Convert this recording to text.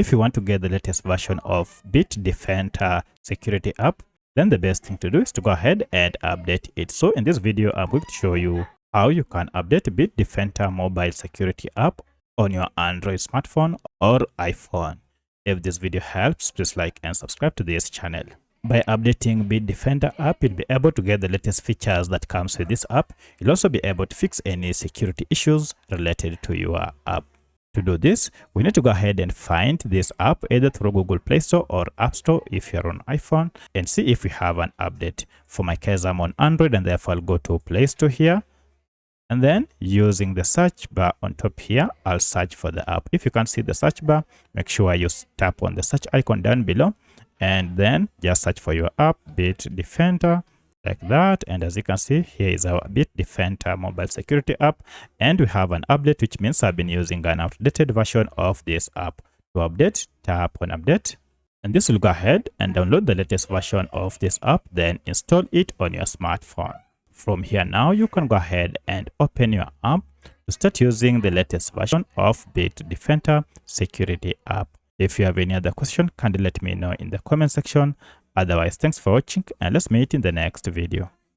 If you want to get the latest version of Bitdefender Security app, then the best thing to do is to go ahead and update it. So in this video, I'm going to show you how you can update Bitdefender Mobile Security app on your Android smartphone or iPhone. If this video helps, please like and subscribe to this channel. By updating Bitdefender app, you'll be able to get the latest features that comes with this app. You'll also be able to fix any security issues related to your app. To do this, we need to go ahead and find this app either through Google Play Store or App Store if you're on iPhone, and see if we have an update. For my case, I'm on Android, and therefore I'll go to Play Store here. And then using the search bar on top here, I'll search for the app. If you can't see the search bar, make sure you tap on the search icon down below, and then just search for your app, Bitdefender, like that. And as you can see, here is our Bitdefender Mobile Security app, and we have an update, which means I've been using an outdated version of this app. To update, tap on update, and this will go ahead and download the latest version of this app, then install it on your smartphone. From here now, you can go ahead and open your app to start using the latest version of Bitdefender Security app. If you have any other question, kindly let me know in the comment section. Otherwise, thanks for watching, and let's meet in the next video.